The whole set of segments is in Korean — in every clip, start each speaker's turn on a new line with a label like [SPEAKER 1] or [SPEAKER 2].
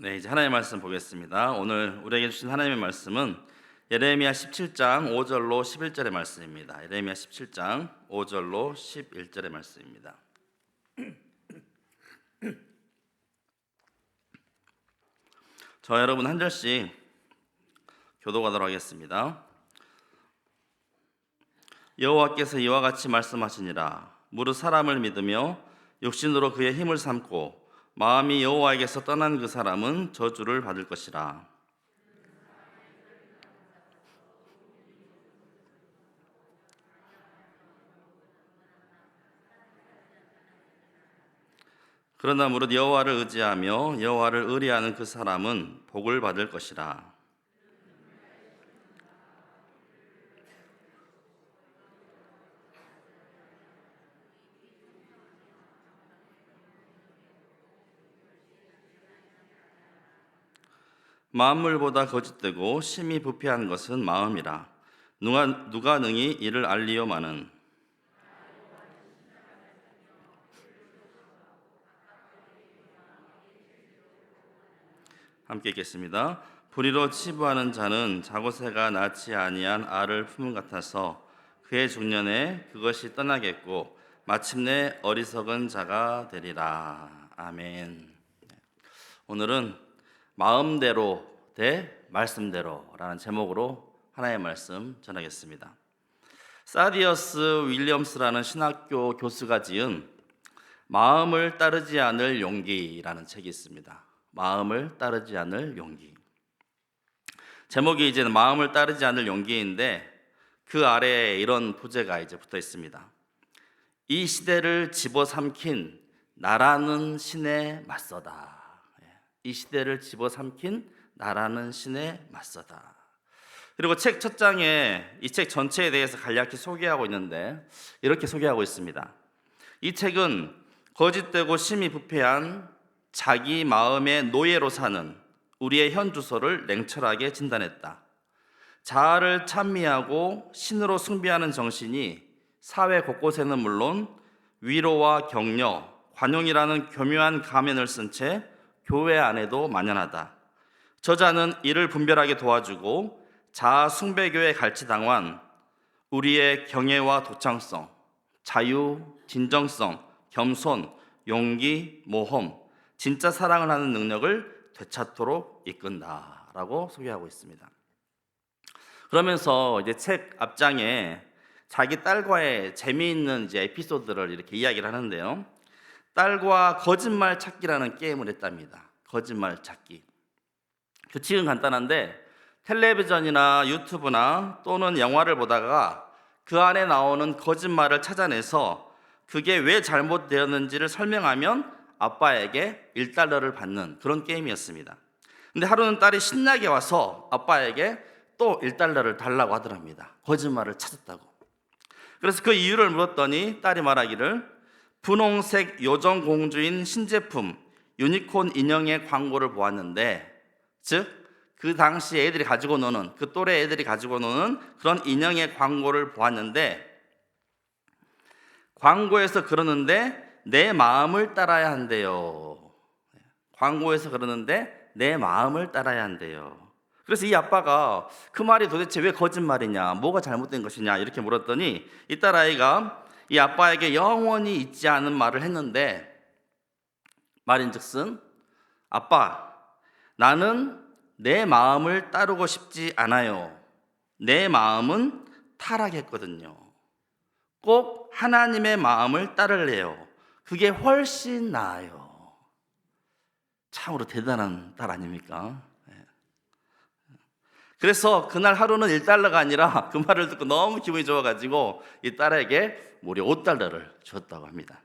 [SPEAKER 1] 네, 이제 하나님의 말씀 보겠습니다. 오늘 우리에게 주신 하나님의 말씀은 예레미야 17장 5절로 11절의 말씀입니다. 예레미야 17장 5절로 11절의 말씀입니다. 저 여러분 한 절씩 교독하도록 하겠습니다. 여호와께서 이와 같이 말씀하시니라. 무릇 사람을 믿으며 육신으로 그의 힘을 삼고 마음이 여호와에게서 떠난 그 사람은 저주를 받을 것이라. 그러나 무릇 여호와를 의지하며 여호와를 의뢰하는 그 사람은 복을 받을 것이라. 만물보다 거짓되고 심히 부패한 것은 마음이라. 누가 능히 이를 알리오마는. 함께 읽겠습니다. 불의로 치부하는 자는 자고새가 낳지 아니한 알을 품은 같아서 그의 중년에 그것이 떠나겠고 마침내 어리석은 자가 되리라. 아멘. 오늘은 마음대로 대 말씀대로라는 제목으로 하나의 말씀 전하겠습니다. 사디어스 윌리엄스라는 신학교 교수가 지은 마음을 따르지 않을 용기라는 책이 있습니다. 마음을 따르지 않을 용기. 제목이 이제 마음을 따르지 않을 용기인데 그 아래에 이런 부제가 이제 붙어 있습니다. 이 시대를 집어삼킨 나라는 신에 맞서다. 이 시대를 집어삼킨 나라는 신에 맞서다. 그리고 책 첫 장에 이 책 전체에 대해서 간략히 소개하고 있는데 이렇게 소개하고 있습니다. 이 책은 거짓되고 심히 부패한 자기 마음의 노예로 사는 우리의 현 주소를 냉철하게 진단했다. 자아를 찬미하고 신으로 숭배하는 정신이 사회 곳곳에는 물론 위로와 격려, 관용이라는 교묘한 가면을 쓴 채 교회 안에도 만연하다. 저자는 이를 분별하게 도와주고 자아 숭배교에 갈치당한 우리의 경애와 도창성, 자유, 진정성, 겸손, 용기, 모험, 진짜 사랑을 하는 능력을 되찾도록 이끈다라고 소개하고 있습니다. 그러면서 이제 책 앞장에 자기 딸과의 재미있는 이제 에피소드를 이렇게 이야기를 하는데요. 딸과 거짓말 찾기라는 게임을 했답니다. 거짓말 찾기. 규칙은 간단한데 텔레비전이나 유튜브나 또는 영화를 보다가 그 안에 나오는 거짓말을 찾아내서 그게 왜 잘못되었는지를 설명하면 아빠에게 1달러를 받는 그런 게임이었습니다. 근데 하루는 딸이 신나게 와서 아빠에게 또 1달러를 달라고 하더랍니다. 거짓말을 찾았다고. 그래서 그 이유를 물었더니 딸이 말하기를 분홍색 요정공주인 신제품 유니콘 인형의 광고를 보았는데, 즉 그 당시 애들이 가지고 노는, 그 또래 애들이 가지고 노는 그런 인형의 광고를 보았는데 광고에서 그러는데 내 마음을 따라야 한대요. 광고에서 그러는데 내 마음을 따라야 한대요. 그래서 이 아빠가 그 말이 도대체 왜 거짓말이냐, 뭐가 잘못된 것이냐 이렇게 물었더니 이 딸아이가 이 아빠에게 영원히 잊지 않은 말을 했는데, 말인즉슨 아빠, 나는 내 마음을 따르고 싶지 않아요. 내 마음은 타락했거든요. 꼭 하나님의 마음을 따를래요. 그게 훨씬 나아요. 참으로 대단한 딸 아닙니까? 그래서 그날 하루는 1달러가 아니라 그 말을 듣고 너무 기분이 좋아가지고 이 딸에게 무려 5달러를 줬다고 합니다.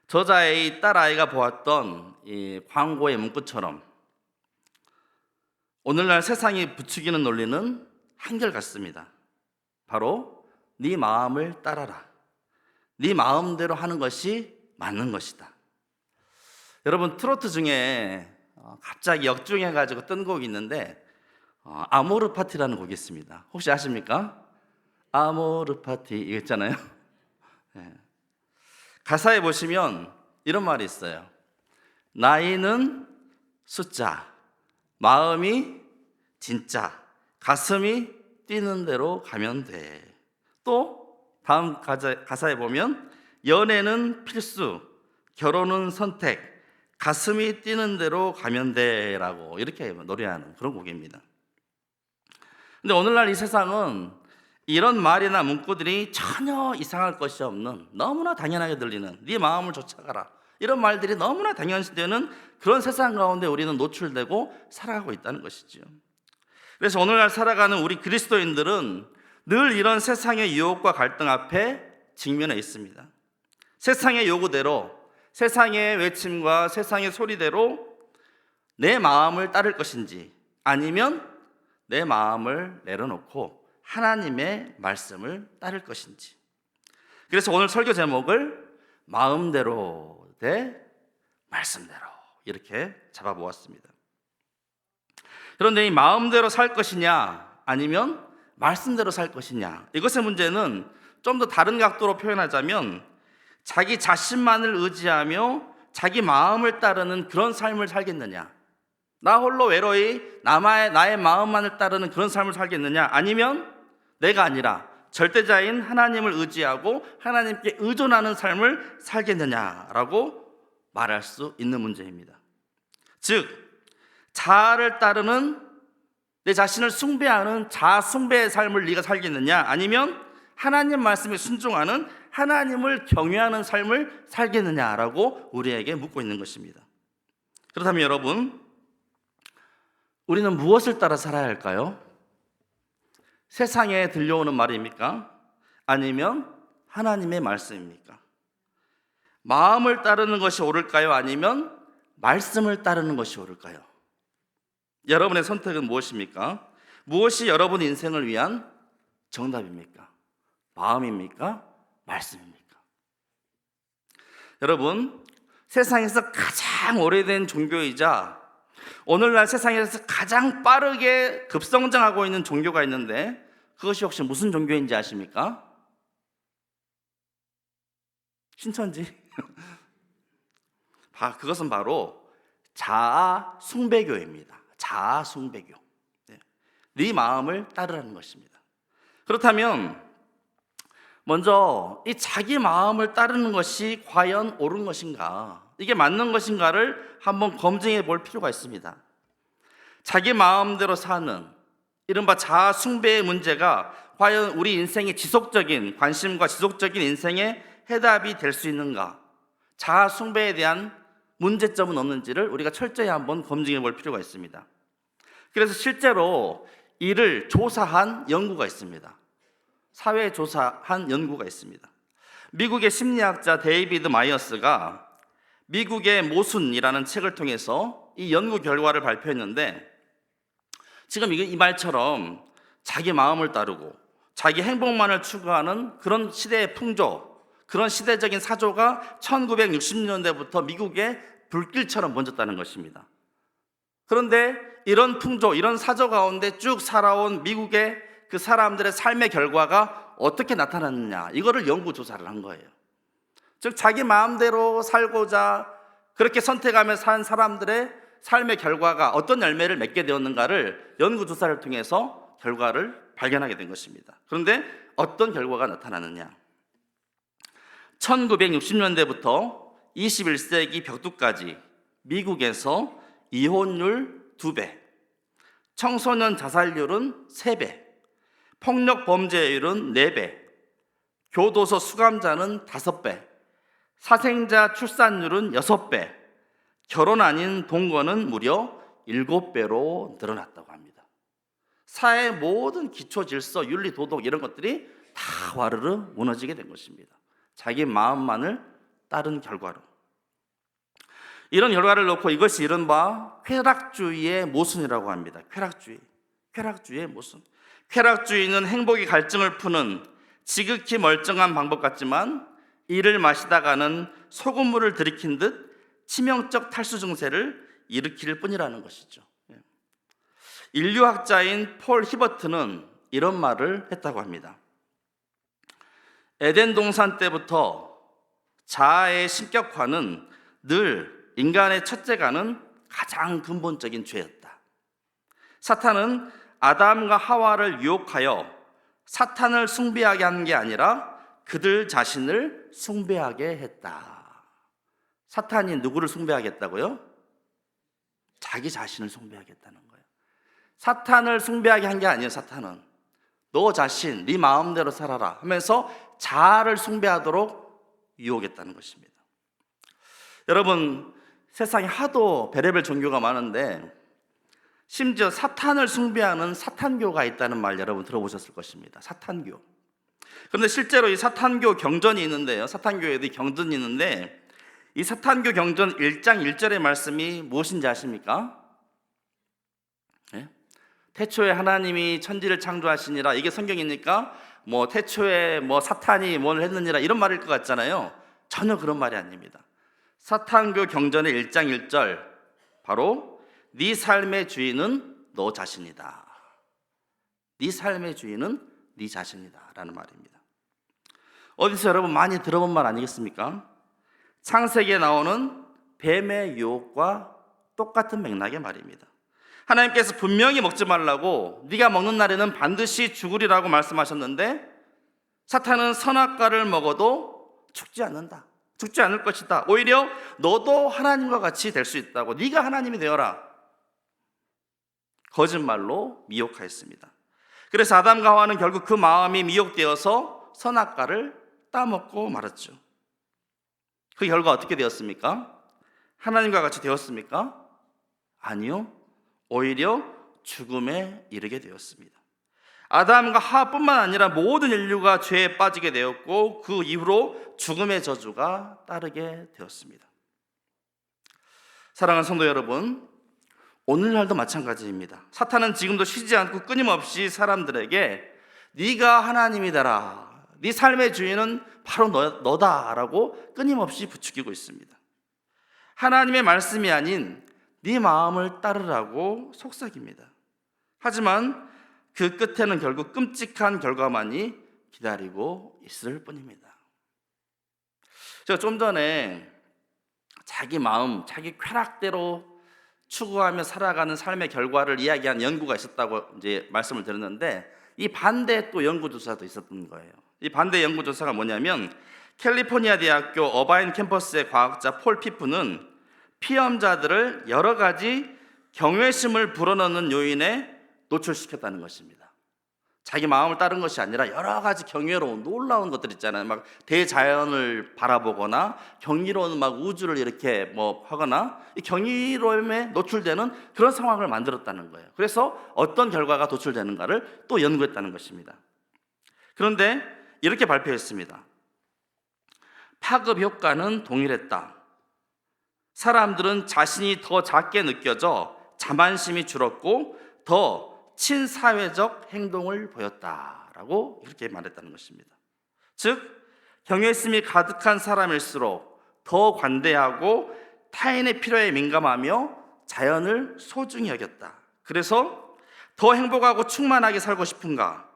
[SPEAKER 1] 저자의 이 딸아이가 보았던 이 광고의 문구처럼 오늘날 세상이 부추기는 논리는 한결같습니다. 바로 네 마음을 따라라. 네 마음대로 하는 것이 맞는 것이다. 여러분, 트로트 중에 갑자기 역주행해가지고 뜬 곡이 있는데 아모르 파티라는 곡이 있습니다. 혹시 아십니까? 아모르 파티 이거 있잖아요. 네. 가사에 보시면 이런 말이 있어요. 나이는 숫자, 마음이 진짜, 가슴이 뛰는 대로 가면 돼. 또 다음 가사에 보면 연애는 필수, 결혼은 선택, 가슴이 뛰는 대로 가면 돼 라고 이렇게 노래하는 그런 곡입니다. 근데 오늘날 이 세상은 이런 말이나 문구들이 전혀 이상할 것이 없는, 너무나 당연하게 들리는, 네 마음을 쫓아가라, 이런 말들이 너무나 당연시되는 그런 세상 가운데 우리는 노출되고 살아가고 있다는 것이지요. 그래서 오늘날 살아가는 우리 그리스도인들은 늘 이런 세상의 유혹과 갈등 앞에 직면해 있습니다. 세상의 요구대로, 세상의 외침과 세상의 소리대로 내 마음을 따를 것인지, 아니면 내 마음을 내려놓고 하나님의 말씀을 따를 것인지. 그래서 오늘 설교 제목을 마음대로 대 말씀대로 이렇게 잡아보았습니다. 그런데 이 마음대로 살 것이냐 아니면 말씀대로 살 것이냐, 이것의 문제는 좀 더 다른 각도로 표현하자면 자기 자신만을 의지하며 자기 마음을 따르는 그런 삶을 살겠느냐, 나 홀로 외로이 나의 마음만을 따르는 그런 삶을 살겠느냐, 아니면 내가 아니라 절대자인 하나님을 의지하고 하나님께 의존하는 삶을 살겠느냐라고 말할 수 있는 문제입니다. 즉, 자아를 따르는, 내 자신을 숭배하는 자아 숭배의 삶을 네가 살겠느냐, 아니면 하나님 말씀에 순종하는 하나님을 경외하는 삶을 살겠느냐라고 우리에게 묻고 있는 것입니다. 그렇다면 여러분, 우리는 무엇을 따라 살아야 할까요? 세상에 들려오는 말입니까? 아니면 하나님의 말씀입니까? 마음을 따르는 것이 옳을까요? 아니면 말씀을 따르는 것이 옳을까요? 여러분의 선택은 무엇입니까? 무엇이 여러분 인생을 위한 정답입니까? 마음입니까? 말씀입니까? 여러분, 세상에서 가장 오래된 종교이자 오늘날 세상에서 가장 빠르게 급성장하고 있는 종교가 있는데 그것이 혹시 무슨 종교인지 아십니까? 신천지. 그것은 바로 자아 숭배교입니다. 자아 숭배교. 네 마음을 따르라는 것입니다. 그렇다면 먼저 이 자기 마음을 따르는 것이 과연 옳은 것인가, 이게 맞는 것인가를 한번 검증해 볼 필요가 있습니다. 자기 마음대로 사는 이른바 자아 숭배의 문제가 과연 우리 인생의 지속적인 관심과 지속적인 인생의 해답이 될 수 있는가, 자아 숭배에 대한 문제점은 없는지를 우리가 철저히 한번 검증해 볼 필요가 있습니다. 그래서 실제로 이를 조사한 연구가 있습니다. 사회 조사한 연구가 있습니다. 미국의 심리학자 데이비드 마이어스가 미국의 모순이라는 책을 통해서 이 연구 결과를 발표했는데, 지금 이 말처럼 자기 마음을 따르고 자기 행복만을 추구하는 그런 시대의 풍조, 그런 시대적인 사조가 1960년대부터 미국에 불길처럼 번졌다는 것입니다. 그런데 이런 풍조, 이런 사조 가운데 쭉 살아온 미국의 그 사람들의 삶의 결과가 어떻게 나타났느냐, 이거를 연구조사를 한 거예요. 즉, 자기 마음대로 살고자 그렇게 선택하며 산 사람들의 삶의 결과가 어떤 열매를 맺게 되었는가를 연구조사를 통해서 결과를 발견하게 된 것입니다. 그런데 어떤 결과가 나타나느냐, 1960년대부터 21세기 벽두까지 미국에서 이혼율 2배, 청소년 자살률은 3배, 폭력 범죄율은 4배, 교도소 수감자는 5배, 사생자 출산율은 6배, 결혼 아닌 동거는 무려 7배로 늘어났다고 합니다. 사회의 모든 기초 질서, 윤리, 도덕 이런 것들이 다 와르르 무너지게 된 것입니다. 자기 마음만을 따른 결과로. 이런 결과를 놓고 이것이 이른바 쾌락주의의 모순이라고 합니다. 쾌락주의의 모순. 쾌락주의는 행복의 갈증을 푸는 지극히 멀쩡한 방법 같지만 이를 마시다가는 소금물을 들이킨 듯 치명적 탈수 증세를 일으킬 뿐이라는 것이죠. 인류학자인 폴 히버트는 이런 말을 했다고 합니다. 에덴 동산 때부터 자아의 신격화는 늘 인간의 첫째가는 가장 근본적인 죄였다. 사탄은 아담과 하와를 유혹하여 사탄을 숭배하게 한 게 아니라 그들 자신을 숭배하게 했다. 사탄이 누구를 숭배하겠다고요? 자기 자신을 숭배하겠다는 거예요. 사탄을 숭배하게 한 게 아니에요. 사탄은 너 자신, 네 마음대로 살아라 하면서 자아를 숭배하도록 유혹했다는 것입니다. 여러분, 세상에 하도 별의별 종교가 많은데 심지어 사탄을 숭배하는 사탄교가 있다는 말 여러분 들어보셨을 것입니다. 사탄교. 그런데 실제로 이 사탄교 경전이 있는데요, 사탄교에도 경전이 있는데 이 사탄교 경전 1장 1절의 말씀이 무엇인지 아십니까? 네? 태초에 하나님이 천지를 창조하시니라, 이게 성경이니까 태초에 사탄이 뭘 했느니라 이런 말일 것 같잖아요. 전혀 그런 말이 아닙니다. 사탄교 경전의 1장 1절, 바로 네 삶의 주인은 너 자신이다. 네 삶의 주인은 네 자신이다 라는 말입니다. 어디서 여러분 많이 들어본 말 아니겠습니까? 창세기에 나오는 뱀의 유혹과 똑같은 맥락의 말입니다. 하나님께서 분명히 먹지 말라고, 네가 먹는 날에는 반드시 죽으리라고 말씀하셨는데 사탄은 선악과를 먹어도 죽지 않는다, 죽지 않을 것이다, 오히려 너도 하나님과 같이 될 수 있다고, 네가 하나님이 되어라, 거짓말로 미혹하였습니다. 그래서 아담과 하와는 결국 그 마음이 미혹되어서 선악과를 따먹고 말았죠. 그 결과 어떻게 되었습니까? 하나님과 같이 되었습니까? 아니요, 오히려 죽음에 이르게 되었습니다. 아담과 하와뿐만 아니라 모든 인류가 죄에 빠지게 되었고 그 이후로 죽음의 저주가 따르게 되었습니다. 사랑하는 성도 여러분, 오늘날도 마찬가지입니다. 사탄은 지금도 쉬지 않고 끊임없이 사람들에게 네가 하나님이 되라, 네 삶의 주인은 바로 너다라고 끊임없이 부추기고 있습니다. 하나님의 말씀이 아닌 네 마음을 따르라고 속삭입니다. 하지만 그 끝에는 결국 끔찍한 결과만이 기다리고 있을 뿐입니다. 제가 좀 전에 자기 마음, 자기 쾌락대로 추구하며 살아가는 삶의 결과를 이야기한 연구가 있었다고 이제 말씀을 드렸는데, 이 반대 또 연구조사도 있었던 거예요. 이 반대 연구조사가 뭐냐면, 캘리포니아 대학교 어바인 캠퍼스의 과학자 폴 피프는 피험자들을 여러 가지 경외심을 불어넣는 요인에 노출시켰다는 것입니다. 자기 마음을 따른 것이 아니라 여러 가지 경외로운 놀라운 것들 있잖아요. 막 대자연을 바라보거나 경이로운 막 우주를 이렇게 하거나 이 경이로움에 노출되는 그런 상황을 만들었다는 거예요. 그래서 어떤 결과가 도출되는가를 또 연구했다는 것입니다. 그런데 이렇게 발표했습니다. 파급 효과는 동일했다. 사람들은 자신이 더 작게 느껴져 자만심이 줄었고 더 친사회적 행동을 보였다라고 이렇게 말했다는 것입니다. 즉, 경외심이 가득한 사람일수록 더 관대하고 타인의 필요에 민감하며 자연을 소중히 여겼다. 그래서 더 행복하고 충만하게 살고 싶은가?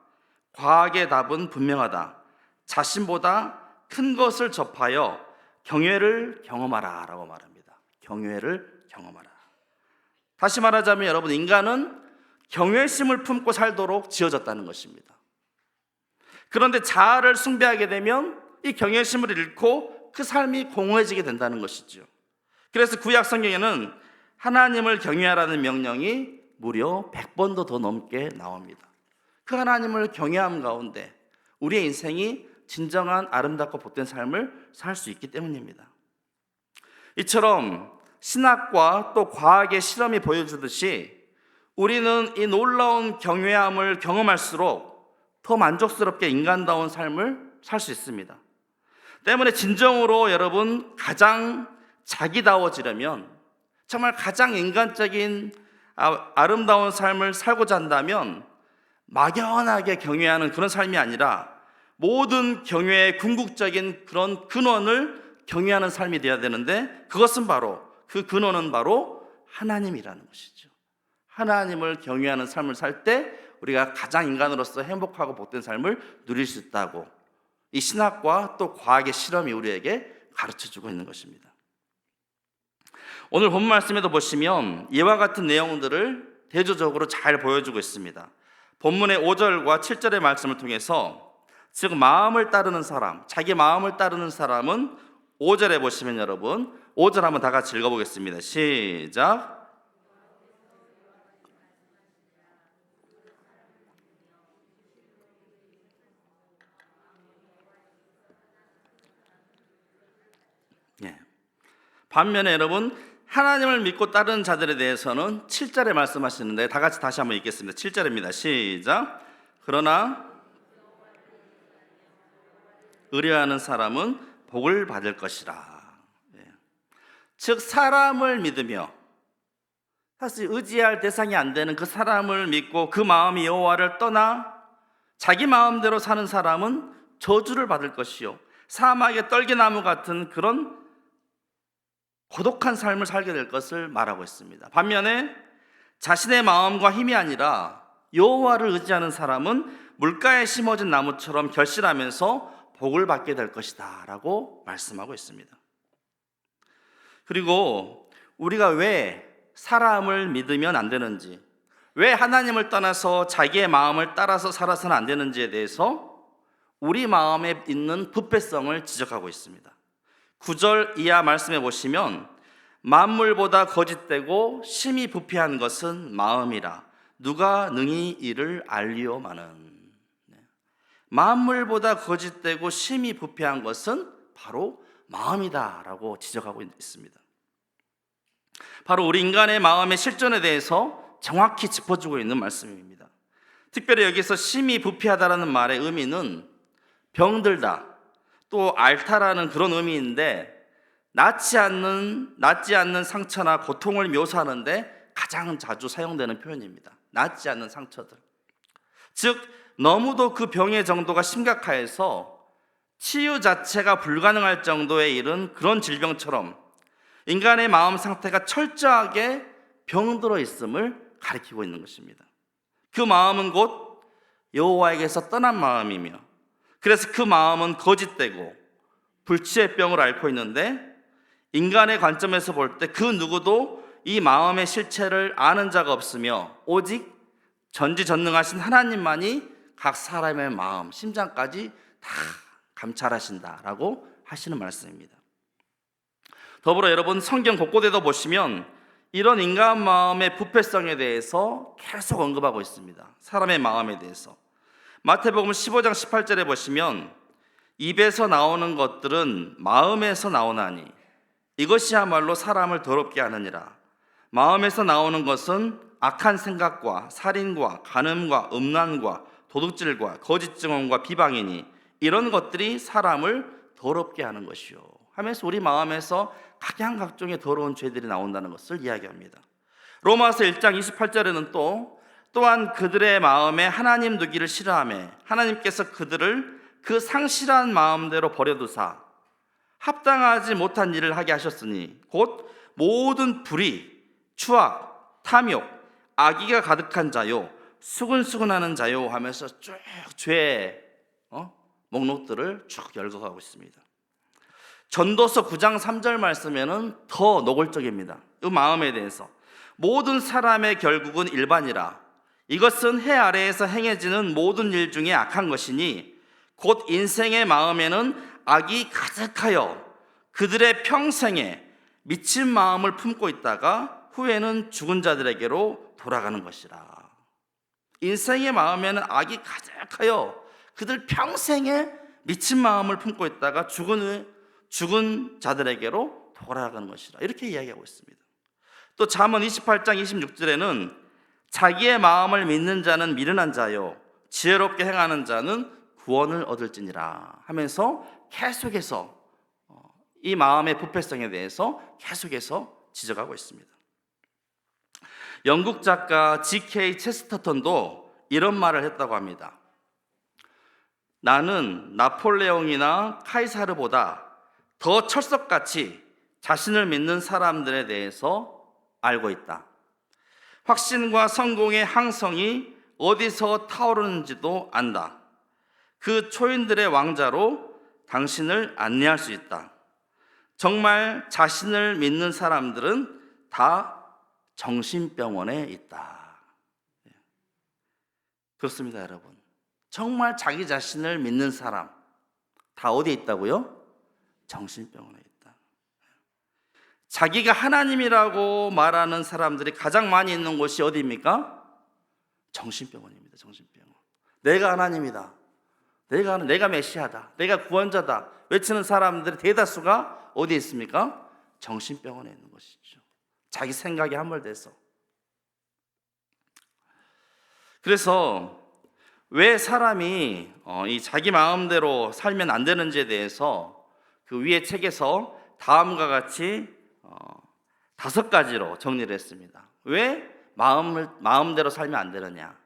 [SPEAKER 1] 과학의 답은 분명하다. 자신보다 큰 것을 접하여 경외를 경험하라 라고 말합니다. 경외를 경험하라. 다시 말하자면 여러분, 인간은 경외심을 품고 살도록 지어졌다는 것입니다. 그런데 자아를 숭배하게 되면 이 경외심을 잃고 그 삶이 공허해지게 된다는 것이죠. 그래서 구약 성경에는 하나님을 경외하라는 명령이 무려 100번도 더 넘게 나옵니다. 그 하나님을 경외함 가운데 우리의 인생이 진정한 아름답고 복된 삶을 살 수 있기 때문입니다. 이처럼 신학과 또 과학의 실험이 보여주듯이 우리는 이 놀라운 경외함을 경험할수록 더 만족스럽게 인간다운 삶을 살 수 있습니다. 때문에 진정으로 여러분 가장 자기다워지려면, 정말 가장 인간적인 아름다운 삶을 살고자 한다면 막연하게 경외하는 그런 삶이 아니라 모든 경외의 궁극적인 그런 근원을 경외하는 삶이 되어야 되는데, 그것은 바로, 그 근원은 바로 하나님이라는 것이죠. 하나님을 경외하는 삶을 살 때 우리가 가장 인간으로서 행복하고 복된 삶을 누릴 수 있다고 이 신학과 또 과학의 실험이 우리에게 가르쳐주고 있는 것입니다. 오늘 본 말씀에도 보시면 이와 같은 내용들을 대조적으로 잘 보여주고 있습니다. 본문의 5절과 7절의 말씀을 통해서 즉 마음을 따르는 사람, 자기 마음을 따르는 사람은 5절에 보시면 여러분 5절 한번 다 같이 읽어보겠습니다. 시작. 예. 반면에 여러분 하나님을 믿고 따르는 자들에 대해서는 7절에 말씀하시는데 다 같이 다시 한번 읽겠습니다. 7절입니다. 시작. 그러나 의뢰하는 사람은 복을 받을 것이라. 예. 즉 사람을 믿으며 사실 의지할 대상이 안 되는 그 사람을 믿고 그 마음이 여호와를 떠나 자기 마음대로 사는 사람은 저주를 받을 것이요 사막의 떨기나무 같은 그런 고독한 삶을 살게 될 것을 말하고 있습니다. 반면에 자신의 마음과 힘이 아니라 여호와를 의지하는 사람은 물가에 심어진 나무처럼 결실하면서 복을 받게 될 것이다 라고 말씀하고 있습니다. 그리고 우리가 왜 사람을 믿으면 안 되는지, 왜 하나님을 떠나서 자기의 마음을 따라서 살아서는 안 되는지에 대해서 우리 마음에 있는 부패성을 지적하고 있습니다. 9절 이하 말씀해 보시면 만물보다 거짓되고 심히 부패한 것은 마음이라 누가 능히 이를 알리오마는. 만물보다 거짓되고 심히 부패한 것은 바로 마음이다 라고 지적하고 있습니다. 바로 우리 인간의 마음의 실존에 대해서 정확히 짚어주고 있는 말씀입니다. 특별히 여기서 심히 부패하다라는 말의 의미는 병들다 또 앓다라는 그런 의미인데 낫지 않는 상처나 고통을 묘사하는데 가장 자주 사용되는 표현입니다. 낫지 않는 상처들. 즉 너무도 그 병의 정도가 심각해서 치유 자체가 불가능할 정도에 이른 그런 질병처럼 인간의 마음 상태가 철저하게 병들어 있음을 가리키고 있는 것입니다. 그 마음은 곧 여호와에게서 떠난 마음이며 그래서 그 마음은 거짓되고 불치의 병을 앓고 있는데 인간의 관점에서 볼 때 그 누구도 이 마음의 실체를 아는 자가 없으며 오직 전지전능하신 하나님만이 각 사람의 마음, 심장까지 다 감찰하신다라고 하시는 말씀입니다. 더불어 여러분 성경 곳곳에도 보시면 이런 인간 마음의 부패성에 대해서 계속 언급하고 있습니다. 사람의 마음에 대해서. 마태복음 15장 18절에 보시면 입에서 나오는 것들은 마음에서 나오나니 이것이야말로 사람을 더럽게 하느니라. 마음에서 나오는 것은 악한 생각과 살인과 간음과 음란과 도둑질과 거짓 증언과 비방이니 이런 것들이 사람을 더럽게 하는 것이요 하면서 우리 마음에서 각양각종의 더러운 죄들이 나온다는 것을 이야기합니다. 로마서 1장 28절에는 또한 그들의 마음에 하나님 두기를 싫어하며 하나님께서 그들을 그 상실한 마음대로 버려두사 합당하지 못한 일을 하게 하셨으니 곧 모든 불의, 추악, 탐욕, 악의가 가득한 자요 수근수근하는 자요 하면서 쭉 죄의 목록들을 쭉 열거하고 있습니다. 전도서 9장 3절 말씀에는 더 노골적입니다. 이 마음에 대해서 모든 사람의 결국은 일반이라 이것은 해 아래에서 행해지는 모든 일 중에 악한 것이니 곧 인생의 마음에는 악이 가득하여 그들의 평생에 미친 마음을 품고 있다가 후에는 죽은 자들에게로 돌아가는 것이라. 인생의 마음에는 악이 가득하여 그들 평생에 미친 마음을 품고 있다가 죽은 자들에게로 돌아가는 것이라. 이렇게 이야기하고 있습니다. 또 잠언 28장 26절에는 자기의 마음을 믿는 자는 미련한 자요 지혜롭게 행하는 자는 구원을 얻을지니라 하면서 계속해서 이 마음의 부패성에 대해서 계속해서 지적하고 있습니다. 영국 작가 G.K. 체스터턴도 이런 말을 했다고 합니다. 나는 나폴레옹이나 카이사르보다 더 철석같이 자신을 믿는 사람들에 대해서 알고 있다. 확신과 성공의 항성이 어디서 타오르는지도 안다. 그 초인들의 왕자로 당신을 안내할 수 있다. 정말 자신을 믿는 사람들은 다 정신병원에 있다. 그렇습니다, 여러분. 정말 자기 자신을 믿는 사람 다 어디에 있다고요? 정신병원에 있다. 자기가 하나님이라고 말하는 사람들이 가장 많이 있는 곳이 어디입니까? 정신병원입니다. 정신병원. 내가 하나님이다. 내가 메시아다. 내가 구원자다. 외치는 사람들의 대다수가 어디에 있습니까? 정신병원에 있는 것이죠. 자기 생각에 함몰돼서. 그래서 왜 사람이 이 자기 마음대로 살면 안 되는지에 대해서 그 위의 책에서 다음과 같이 5가지로 정리를 했습니다. 왜 마음대로 살면 안 되느냐?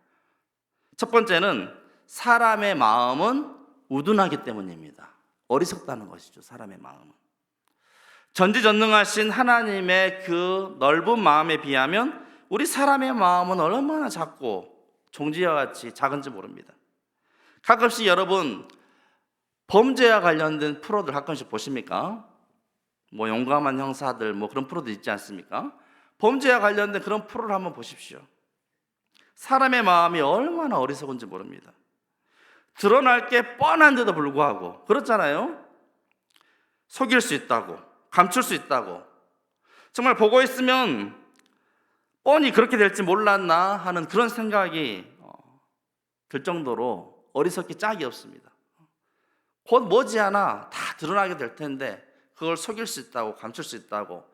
[SPEAKER 1] 첫 번째는 사람의 마음은 우둔하기 때문입니다. 어리석다는 것이죠. 사람의 마음은. 전지전능하신 하나님의 그 넓은 마음에 비하면 우리 사람의 마음은 얼마나 작고 종지와 같이 작은지 모릅니다. 가끔씩 여러분 범죄와 관련된 프로들 가끔씩 보십니까? 뭐 용감한 형사들 뭐 그런 프로도 있지 않습니까? 범죄와 관련된 그런 프로를 한번 보십시오. 사람의 마음이 얼마나 어리석은지 모릅니다. 드러날 게 뻔한데도 불구하고 그렇잖아요. 속일 수 있다고, 감출 수 있다고, 정말 보고 있으면 뻔히 그렇게 될지 몰랐나 하는 그런 생각이 들 정도로 어리석기 짝이 없습니다. 곧 머지않아 다 드러나게 될 텐데 그걸 속일 수 있다고, 감출 수 있다고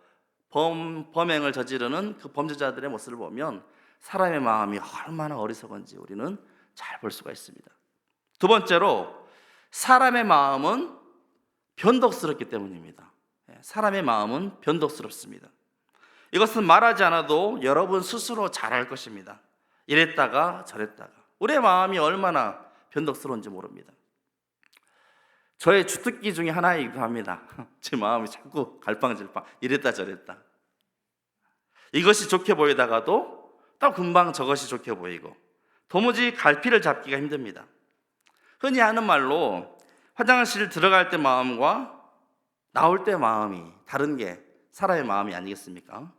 [SPEAKER 1] 범행을 저지르는 그 범죄자들의 모습을 보면 사람의 마음이 얼마나 어리석은지 우리는 잘 볼 수가 있습니다. 두 번째로 사람의 마음은 변덕스럽기 때문입니다. 사람의 마음은 변덕스럽습니다. 이것은 말하지 않아도 여러분 스스로 잘 알 것입니다. 이랬다가 저랬다가 우리의 마음이 얼마나 변덕스러운지 모릅니다. 저의 주특기 중에 하나이기도 합니다. 제 마음이 자꾸 갈팡질팡 이랬다 저랬다. 이것이 좋게 보이다가도 또 금방 저것이 좋게 보이고 도무지 갈피를 잡기가 힘듭니다. 흔히 하는 말로 화장실 들어갈 때 마음과 나올 때 마음이 다른 게 사람의 마음이 아니겠습니까?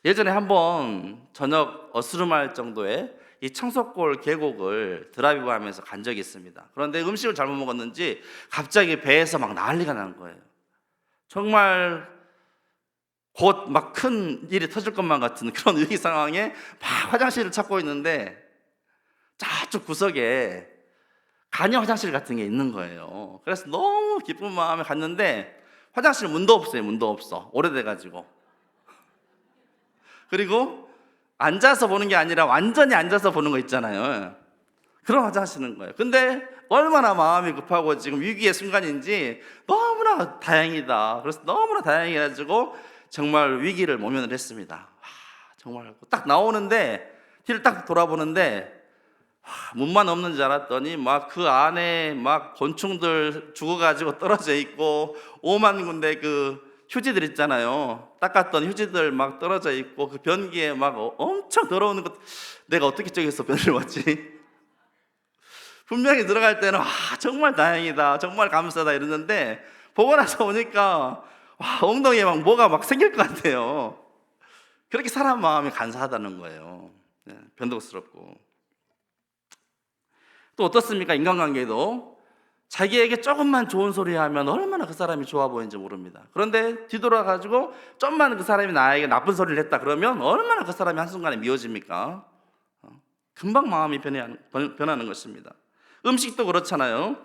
[SPEAKER 1] 예전에 한번 저녁 어스름할 정도의 이 청석골 계곡을 드라이브 하면서 간 적이 있습니다. 그런데 음식을 잘못 먹었는지 갑자기 배에서 막 난리가 난 거예요. 정말 곧 막 큰 일이 터질 것만 같은 그런 위기 상황에 막 화장실을 찾고 있는데 저쪽 구석에 간이 화장실 같은 게 있는 거예요. 그래서 너무 기쁜 마음에 갔는데 화장실 문도 없어요. 문도 없어. 오래돼가지고. 그리고 앉아서 보는 게 아니라 완전히 앉아서 보는 거 있잖아요. 그런 화장실인 거예요. 근데 얼마나 마음이 급하고 지금 위기의 순간인지 너무나 다행이다. 그래서 너무나 다행해가지고 정말 위기를 모면을 했습니다. 정말 딱 나오는데 뒤를 딱 돌아보는데 문만 없는 줄 알았더니 막 그 안에 막 곤충들 죽어가지고 떨어져 있고 5만 군데 그 휴지들 있잖아요. 닦았던 휴지들 막 떨어져 있고 그 변기에 막 엄청 더러운 것. 내가 어떻게 저기서 변을 봤지? 분명히 들어갈 때는 정말 다행이다, 정말 감사하다 이랬는데 보고 나서 보니까 엉덩이에 막 뭐가 막 생길 것 같아요. 그렇게 사람 마음이 간사하다는 거예요. 변덕스럽고. 또 어떻습니까? 인간관계도 자기에게 조금만 좋은 소리 하면 얼마나 그 사람이 좋아 보이는지 모릅니다. 그런데 뒤돌아가지고 좀만 그 사람이 나에게 나쁜 소리를 했다 그러면 얼마나 그 사람이 한순간에 미워집니까? 금방 마음이 변하는 것입니다. 음식도 그렇잖아요.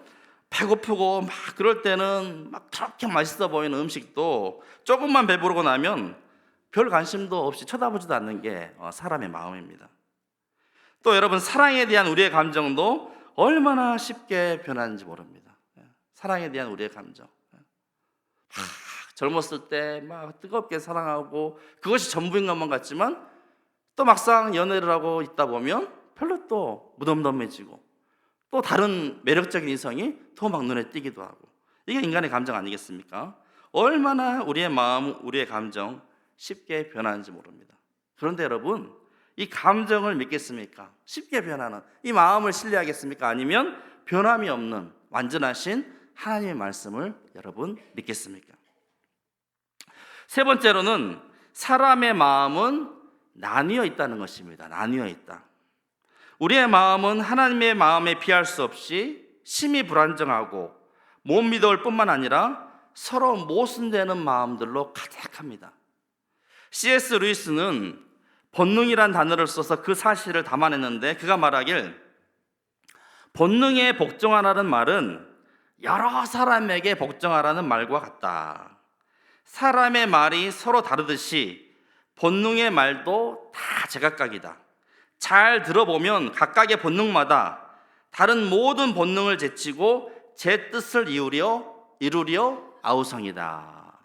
[SPEAKER 1] 배고프고 막 그럴 때는 막 그렇게 맛있어 보이는 음식도 조금만 배부르고 나면 별 관심도 없이 쳐다보지도 않는 게 사람의 마음입니다. 또 여러분 사랑에 대한 우리의 감정도 얼마나 쉽게 변하는지 모릅니다. 사랑에 대한 우리의 감정. 젊었을 때 막 뜨겁게 사랑하고 그것이 전부인 것만 같지만 또 막상 연애를 하고 있다 보면 별로 또 무덤덤해지고 또 다른 매력적인 이성이 더 막 눈에 띄기도 하고 이게 인간의 감정 아니겠습니까? 얼마나 우리의 마음, 우리의 감정 쉽게 변하는지 모릅니다. 그런데 여러분 이 감정을 믿겠습니까? 쉽게 변하는 이 마음을 신뢰하겠습니까? 아니면 변함이 없는 완전하신 하나님의 말씀을 여러분 믿겠습니까? 세 번째로는 사람의 마음은 나뉘어 있다는 것입니다. 나뉘어 있다. 우리의 마음은 하나님의 마음에 비할 수 없이 심히 불안정하고 못 믿어올 뿐만 아니라 서로 모순되는 마음들로 가득합니다. C.S. 루이스는 본능이란 단어를 써서 그 사실을 담아냈는데, 그가 말하길 본능에 복종하라는 말은 여러 사람에게 복종하라는 말과 같다. 사람의 말이 서로 다르듯이 본능의 말도 다 제각각이다. 잘 들어보면 각각의 본능마다 다른 모든 본능을 제치고 제 뜻을 이루려 아우성이다.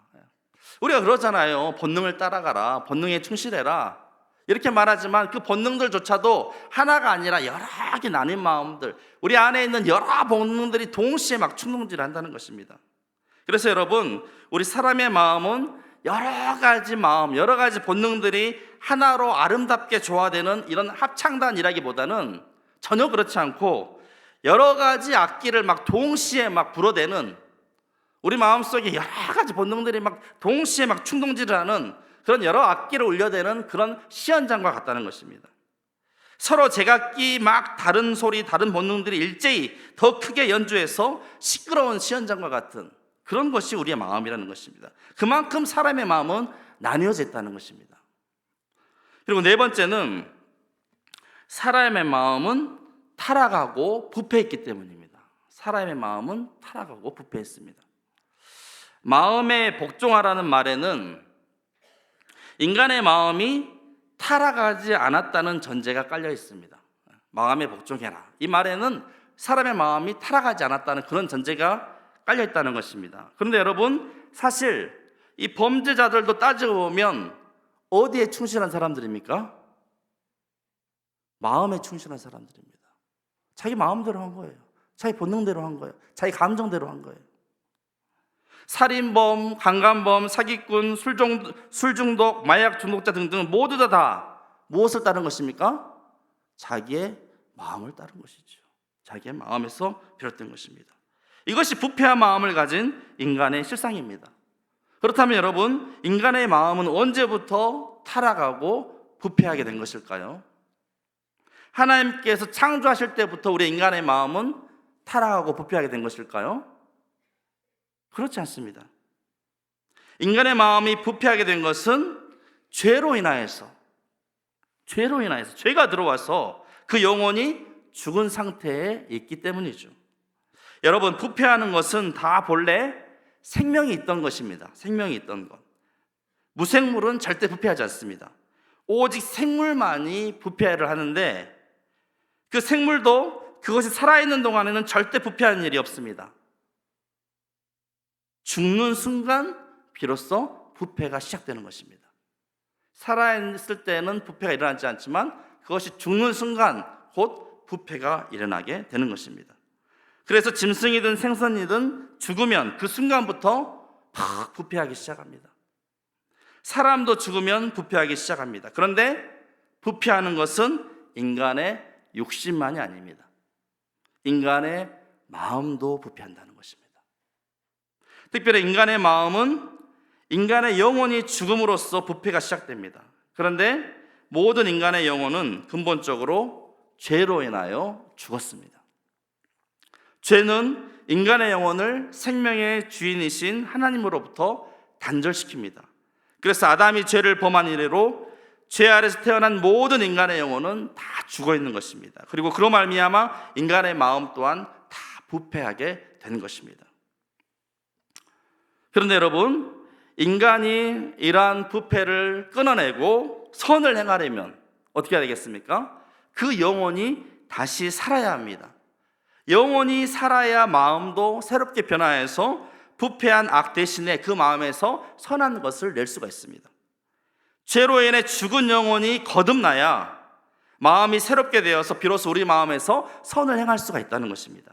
[SPEAKER 1] 우리가 그러잖아요. 본능을 따라가라, 본능에 충실해라, 이렇게 말하지만 그 본능들조차도 하나가 아니라 여러 개 나뉜 마음들, 우리 안에 있는 여러 본능들이 동시에 막 충동질을 한다는 것입니다. 그래서 여러분, 우리 사람의 마음은 여러 가지 마음, 여러 가지 본능들이 하나로 아름답게 조화되는 이런 합창단이라기보다는 전혀 그렇지 않고 여러 가지 악기를 막 동시에 막 불어대는, 우리 마음속에 여러 가지 본능들이 막 동시에 막 충동질을 하는 그런 여러 악기를 울려대는 그런 시현장과 같다는 것입니다. 서로 제각기 막 다른 소리, 다른 본능들이 일제히 더 크게 연주해서 시끄러운 시현장과 같은 그런 것이 우리의 마음이라는 것입니다. 그만큼 사람의 마음은 나뉘어져 있다는 것입니다. 그리고 네 번째는 사람의 마음은 타락하고 부패했기 때문입니다. 사람의 마음은 타락하고 부패했습니다. 마음에 복종하라는 말에는 인간의 마음이 타락하지 않았다는 전제가 깔려 있습니다. 마음에 복종해라, 이 말에는 사람의 마음이 타락하지 않았다는 그런 전제가 깔려 있다는 것입니다. 그런데 여러분, 사실 이 범죄자들도 따지고 보면 어디에 충실한 사람들입니까? 마음에 충실한 사람들입니다. 자기 마음대로 한 거예요. 자기 본능대로 한 거예요. 자기 감정대로 한 거예요. 살인범, 강간범, 사기꾼, 술중독, 마약 중독자 등등 모두 다 무엇을 따른 것입니까? 자기의 마음을 따른 것이죠. 자기의 마음에서 비롯된 것입니다. 이것이 부패한 마음을 가진 인간의 실상입니다. 그렇다면 여러분, 인간의 마음은 언제부터 타락하고 부패하게 된 것일까요? 하나님께서 창조하실 때부터 우리 인간의 마음은 타락하고 부패하게 된 것일까요? 그렇지 않습니다. 인간의 마음이 부패하게 된 것은 죄로 인하여서 죄가 들어와서 그 영혼이 죽은 상태에 있기 때문이죠. 여러분, 부패하는 것은 다 본래 생명이 있던 것입니다. 생명이 있던 것. 무생물은 절대 부패하지 않습니다. 오직 생물만이 부패를 하는데, 그 생물도 그것이 살아있는 동안에는 절대 부패하는 일이 없습니다. 죽는 순간 비로소 부패가 시작되는 것입니다. 살아있을 때는 부패가 일어나지 않지만 그것이 죽는 순간 곧 부패가 일어나게 되는 것입니다. 그래서 짐승이든 생선이든 죽으면 그 순간부터 팍 부패하기 시작합니다. 사람도 죽으면 부패하기 시작합니다. 그런데 부패하는 것은 인간의 욕심만이 아닙니다. 인간의 마음도 부패한다는 것입니다. 특별히 인간의 마음은 인간의 영혼이 죽음으로써 부패가 시작됩니다. 그런데 모든 인간의 영혼은 근본적으로 죄로 인하여 죽었습니다. 죄는 인간의 영혼을 생명의 주인이신 하나님으로부터 단절시킵니다. 그래서 아담이 죄를 범한 이래로 죄 아래서 태어난 모든 인간의 영혼은 다 죽어 있는 것입니다. 그리고 그로 말미암아 인간의 마음 또한 다 부패하게 된 것입니다. 그런데 여러분, 인간이 이러한 부패를 끊어내고 선을 행하려면 어떻게 해야 되겠습니까? 그 영혼이 다시 살아야 합니다. 영혼이 살아야 마음도 새롭게 변화해서 부패한 악 대신에 그 마음에서 선한 것을 낼 수가 있습니다. 죄로 인해 죽은 영혼이 거듭나야 마음이 새롭게 되어서 비로소 우리 마음에서 선을 행할 수가 있다는 것입니다.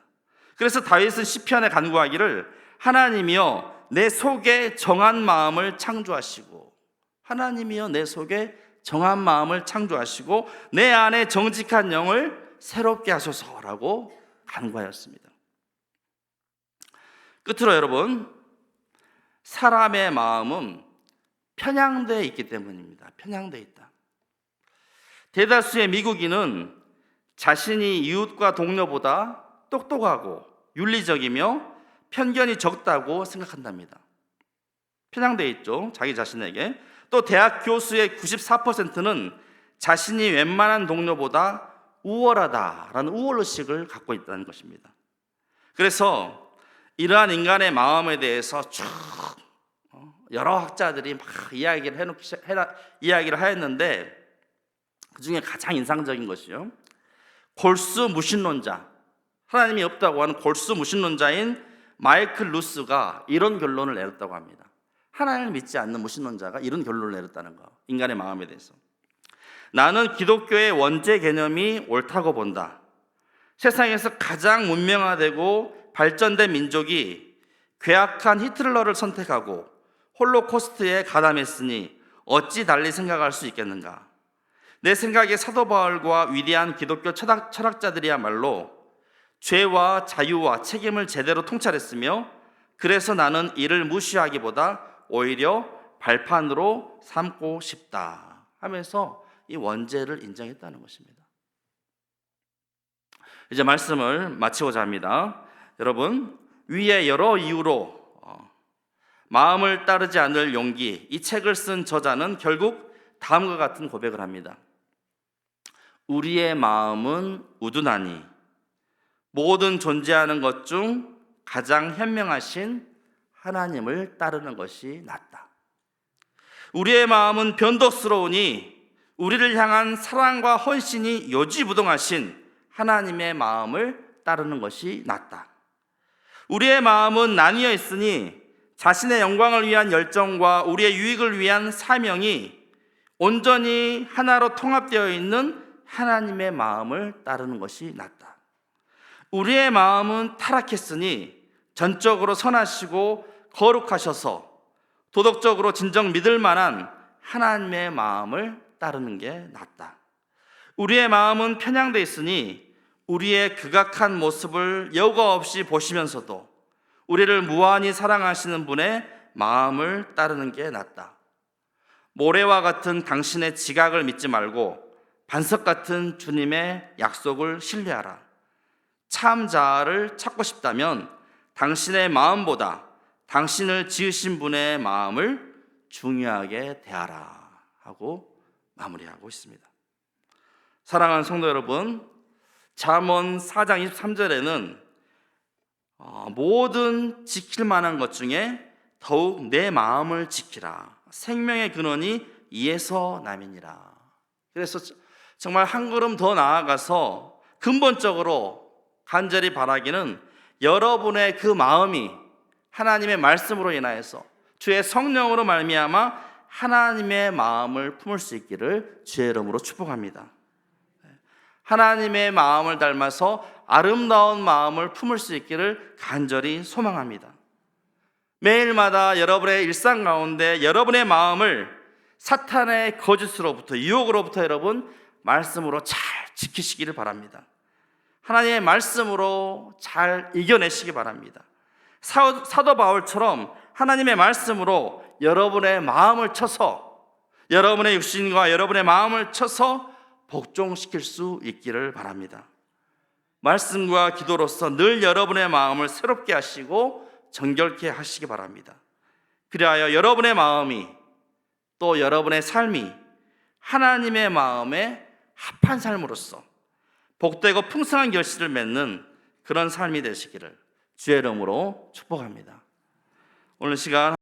[SPEAKER 1] 그래서 다윗은 시편에 간구하기를 하나님이여 내 속에 정한 마음을 창조하시고, 하나님이여 내 속에 정한 마음을 창조하시고 내 안에 정직한 영을 새롭게 하소서라고 간구하였습니다. 끝으로 여러분, 사람의 마음은 편향되어 있기 때문입니다. 편향되어 있다. 대다수의 미국인은 자신이 이웃과 동료보다 똑똑하고 윤리적이며 편견이 적다고 생각한답니다. 편향되어 있죠, 자기 자신에게. 또 대학 교수의 94%는 자신이 웬만한 동료보다 우월하다라는 우월의식을 갖고 있다는 것입니다. 그래서 이러한 인간의 마음에 대해서 쭉 여러 학자들이 막 이야기를 하였는데, 그 중에 가장 인상적인 것이요, 골수 무신론자, 하나님이 없다고 하는 골수 무신론자인 마이클 루스가 이런 결론을 내렸다고 합니다. 하나님을 믿지 않는 무신론자가 이런 결론을 내렸다는 거, 인간의 마음에 대해서. 나는 기독교의 원죄 개념이 옳다고 본다. 세상에서 가장 문명화되고 발전된 민족이 괴악한 히틀러를 선택하고 홀로코스트에 가담했으니 어찌 달리 생각할 수 있겠는가. 내 생각에 사도 바울과 위대한 기독교 철학자들이야말로 죄와 자유와 책임을 제대로 통찰했으며, 그래서 나는 이를 무시하기보다 오히려 발판으로 삼고 싶다 하면서 이 원죄를 인정했다는 것입니다. 이제 말씀을 마치고자 합니다. 여러분, 위에 여러 이유로 마음을 따르지 않을 용기, 이 책을 쓴 저자는 결국 다음과 같은 고백을 합니다. 우리의 마음은 우둔하니 모든 존재하는 것 중 가장 현명하신 하나님을 따르는 것이 낫다. 우리의 마음은 변덕스러우니 우리를 향한 사랑과 헌신이 요지부동하신 하나님의 마음을 따르는 것이 낫다. 우리의 마음은 나뉘어 있으니 자신의 영광을 위한 열정과 우리의 유익을 위한 사명이 온전히 하나로 통합되어 있는 하나님의 마음을 따르는 것이 낫다. 우리의 마음은 타락했으니 전적으로 선하시고 거룩하셔서 도덕적으로 진정 믿을 만한 하나님의 마음을 따르는 게 낫다. 우리의 마음은 편향되어 있으니 우리의 극악한 모습을 여과 없이 보시면서도 우리를 무한히 사랑하시는 분의 마음을 따르는 게 낫다. 모래와 같은 당신의 지각을 믿지 말고 반석 같은 주님의 약속을 신뢰하라. 참 자아를 찾고 싶다면 당신의 마음보다 당신을 지으신 분의 마음을 중요하게 대하라 하고 마무리하고 있습니다. 사랑하는 성도 여러분, 잠언 4장 23절에는 모든 지킬 만한 것 중에 더욱 내 마음을 지키라. 생명의 근원이 이에서 남이니라. 그래서 정말 한 걸음 더 나아가서 근본적으로 간절히 바라기는 여러분의 그 마음이 하나님의 말씀으로 인하여서 주의 성령으로 말미암아 하나님의 마음을 품을 수 있기를 주의 이름으로 축복합니다. 하나님의 마음을 닮아서 아름다운 마음을 품을 수 있기를 간절히 소망합니다. 매일마다 여러분의 일상 가운데 여러분의 마음을 사탄의 거짓으로부터, 유혹으로부터 여러분 말씀으로 잘 지키시기를 바랍니다. 하나님의 말씀으로 잘 이겨내시기 바랍니다. 사도 바울처럼 하나님의 말씀으로 여러분의 마음을 쳐서, 여러분의 육신과 여러분의 마음을 쳐서 복종시킬 수 있기를 바랍니다. 말씀과 기도로서 늘 여러분의 마음을 새롭게 하시고 정결케 하시기 바랍니다. 그리하여 여러분의 마음이, 또 여러분의 삶이 하나님의 마음에 합한 삶으로서 복되고 풍성한 결실을 맺는 그런 삶이 되시기를 주의 이름으로 축복합니다. 오늘 시간